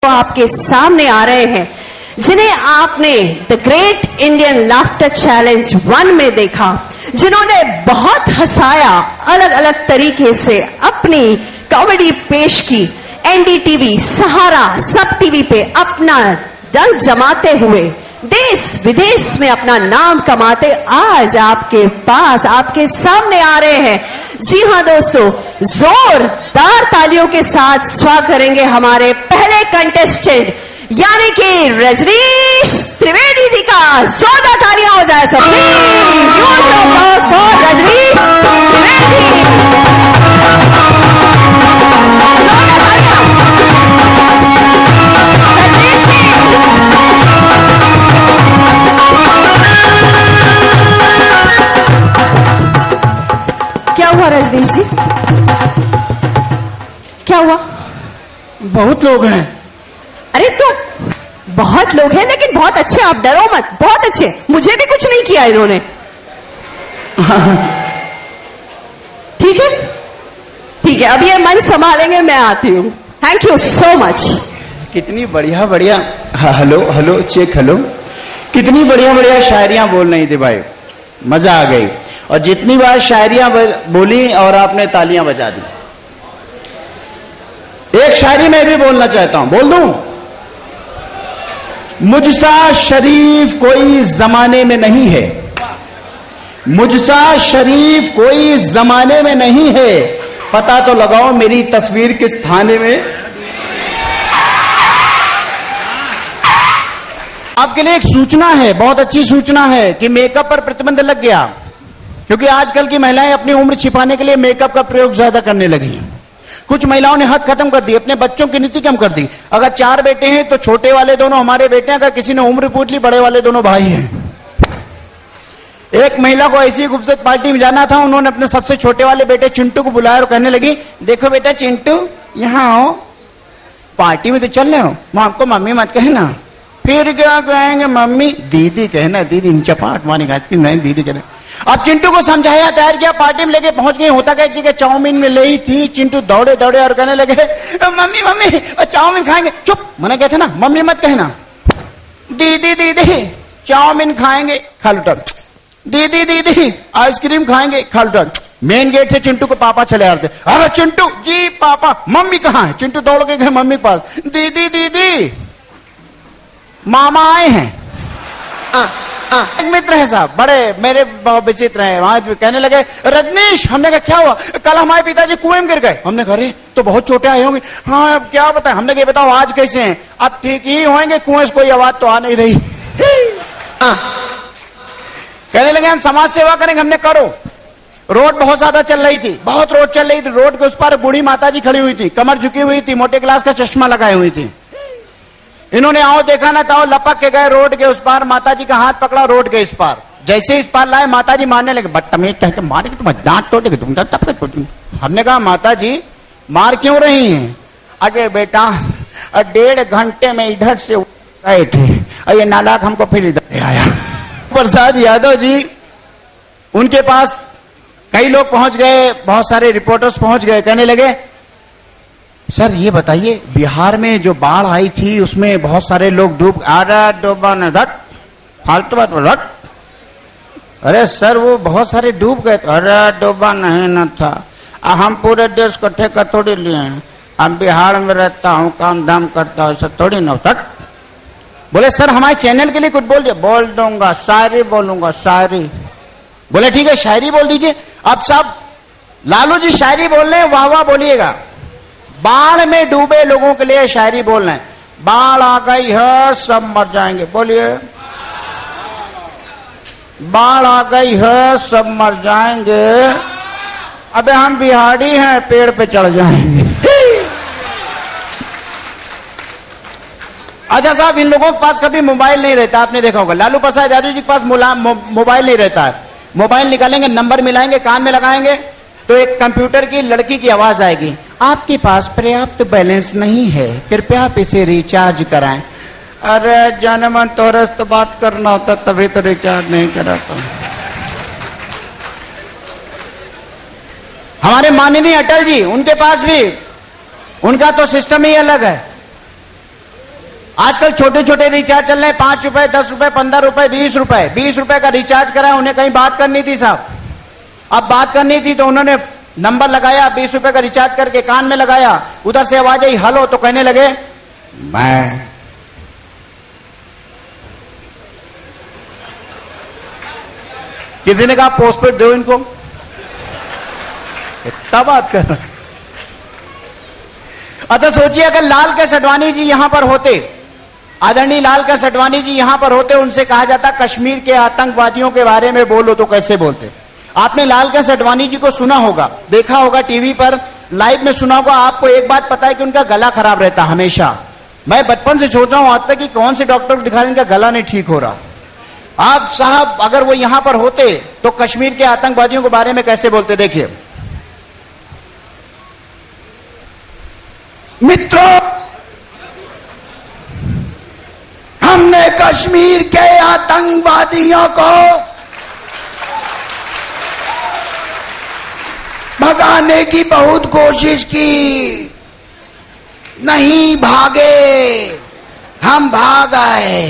आपके सामने आ रहे हैं, जिन्हें आपने the great Indian laughter challenge 1 में देखा, जिन्होंने बहुत हंसाया, अलग अलग तरीके से अपनी कॉमेडी पेश की, एनडीटीवी, सहारा, सब टीवी पे अपना दम जमाते हुए देश विदेश में अपना नाम कमाते आज आपके पास, आपके सामने आ रहे हैं। जी हां दोस्तों, जोरदार तालियों के साथ स्वागत करेंगे हमारे पहले कंटेस्टेंट यानी कि रजनीश त्रिवेदी जी का। जोरदार तालियां हो जाए सब। रजनीश त्रिवेदी, क्या हुआ रजनीश जी, क्या हुआ? बहुत लोग हैं। अरे तो बहुत लोग हैं, लेकिन बहुत अच्छे, आप डरो मत, बहुत अच्छे। मुझे भी कुछ नहीं किया इन्होंने। ठीक है, ठीक है, अब ये मन संभालेंगे, मैं आती हूँ। Thank you so much. कितनी बढ़िया बढ़िया, हेलो हेलो चेक, हेलो, कितनी बढ़िया बढ़िया शायरियां बोल रही थी भाई, मजा आ गई। और जितनी बार शायरियां बोली और आपने तालियां बजा दी। एक शायरी मैं भी बोलना चाहता हूं, बोल दूं? मुझसा शरीफ कोई जमाने में नहीं है, मुझसा शरीफ कोई जमाने में नहीं है, पता तो लगाओ मेरी तस्वीर किस थाने में। आपके लिए एक सूचना है, बहुत अच्छी सूचना है कि मेकअप पर प्रतिबंध लग गया, क्योंकि आजकल की महिलाएं अपनी उम्र छिपाने के लिए मेकअप का प्रयोग ज्यादा करने लगी। कुछ महिलाओं ने हद खत्म कर दी, अपने बच्चों की नीति कम कर दी। अगर 4 बेटे हैं तो छोटे वाले दोनों हमारे बेटे हैं, अगर किसी ने उम्र पूछ ली बड़े वाले दोनों भाई हैं। एक महिला को ऐसी खूबसूरत पार्टी में जाना था, उन्होंने अपने सबसे छोटे वाले बेटे चिंटू को बुलाया और कहने लगी, देखो बेटा चिंटू, यहाँ आओ, पार्टी में तो चल रहे हो, आपको मम्मी मत कहना। फिर क्या कहेंगे? मम्मी, दीदी कहना, दीदी चपाट मारेगा इसकी, नहीं दीदी कहना। अब चिंटू को समझाया, तैयार किया, पार्टी में लेके पहुंच गए। होता क्या कि चाउमीन में ले ही थी, चिंटू दौड़े दौड़े और कहने लगे, मम्मी मम्मी चाउमीन खाएंगे। चुप, मैंने कहते ना मम्मी मत कहना। दीदी दीदी चाउमीन खाएंगे, खा लो। दीदी दीदी आइसक्रीम खाएंगे, खा लो। मेन गेट से चिंटू को पापा चले आते, अरे चिंटू जी पापा, मम्मी कहाँ है? चिंटू दौड़ के गए मम्मी के पास, दीदी दीदी मामा आए हैं। एक मित्र है साहब, बड़े मेरे विचित्र हैं, वहां कहने लगे, रजनीश, हमने कहा क्या हुआ? कल हमारे पिताजी कुएं में गिर गए। हमने कहा अरे तो बहुत छोटे आए होंगे। हाँ अब क्या बताएं? हमने कहा बताओ आज कैसे हैं? अब ठीक ही होंगे, कुएं से कोई आवाज तो आ नहीं रही। कहने लगे हम समाज सेवा करेंगे। हमने करो। रोड बहुत ज्यादा चल रही थी, बहुत रोड चल रही थी, रोड के उस पार बूढ़ी माता जी खड़ी हुई थी, कमर झुकी हुई थी, मोटे ग्लास का चश्मा लगाए हुई थी। इन्होंने आओ देखा ना था, लपक के गए रोड के उस पार, माताजी का हाथ पकड़ा रोड के इस पार। जैसे इस पार लाए माताजी मारने लगे, बदतमीज कह के मारेगी, तुम दांत तोड़ेगी तुम, तब। हमने कहा माताजी मार क्यों रही हैं? अरे बेटा 1.5 घंटे में इधर से गए थे और ये नालायक हमको फिर इधर आया। प्रसाद यादव जी, उनके पास कई लोग पहुंच गए, बहुत सारे रिपोर्टर्स पहुंच गए, कहने लगे सर ये बताइए बिहार में जो बाढ़ आई थी उसमें बहुत सारे लोग डूब, डूबा न रट, फालतू बात रट। अरे सर वो बहुत सारे डूब गए। अरे डूबा नहीं न था, हम पूरे देश को ठेका थोड़ी लिए हैं, हम बिहार में रहता हूँ, काम धाम करता हूँ, ऐसा थोड़ी न होता। बोले सर हमारे चैनल के लिए कुछ बोल दिया। बोल दूंगा, शायरी बोलूंगा, शायरी। बोले ठीक है शायरी बोल दीजिए। अब सब लालू जी शायरी बोल रहे हैं, वाह वाह बोलिएगा। बाढ़ में डूबे लोगों के लिए शायरी बोल रहे हैं। बाढ़ आ गई है सब मर जाएंगे, बोलिए। बाढ़ आ गई है सब मर जाएंगे, अबे हम बिहारी हैं पेड़ पे चढ़ जाएंगे। अच्छा साहब, इन लोगों के पास कभी मोबाइल नहीं रहता, आपने देखा होगा। लालू प्रसाद यादव जी के पास मोबाइल नहीं रहता है। मोबाइल निकालेंगे, नंबर मिलाएंगे, कान में लगाएंगे तो एक कंप्यूटर की लड़की की आवाज आएगी, आपके पास पर्याप्त बैलेंस नहीं है, कृपया आप इसे रिचार्ज कराएं। अरे जनमन तोरस तो बात करना होता तभी तो रिचार्ज नहीं कराता। हमारे माननीय अटल जी, उनके पास भी उनका तो सिस्टम ही अलग है। आजकल छोटे छोटे रिचार्ज चल रहे हैं, 5 रुपए, 10 रुपए, 15 रुपए, 20 रुपए। 20 रुपए का रिचार्ज करा, उन्हें कहीं बात करनी थी साहब। अब बात करनी थी तो उन्होंने नंबर लगाया, 20 रुपए का रिचार्ज करके कान में लगाया, उधर से आवाज आई हेलो, तो कहने लगे मैं। किसी ने कहा पोस्टपेड दो इनको, इतना बात कर रहे। अच्छा सोचिए, अगर लाल के सडवानी जी यहां पर होते, आदरणीय लाल के सडवानी जी यहां पर होते, उनसे कहा जाता कश्मीर के आतंकवादियों के बारे में बोलो, तो कैसे बोलते? आपने लाल के सडवानी जी को सुना होगा, देखा होगा टीवी पर, लाइव में सुना होगा। आपको एक बात पता है कि उनका गला खराब रहता हमेशा। मैं बचपन से सोच रहा हूं आज तक कि कौन से डॉक्टर को दिखा रहे, इनका गला नहीं ठीक हो रहा। आप साहब अगर वो यहां पर होते तो कश्मीर के आतंकवादियों के बारे में कैसे बोलते? देखिए मित्रों, हमने कश्मीर के आतंकवादियों को भगाने की बहुत कोशिश की, नहीं भागे, हम भाग आए।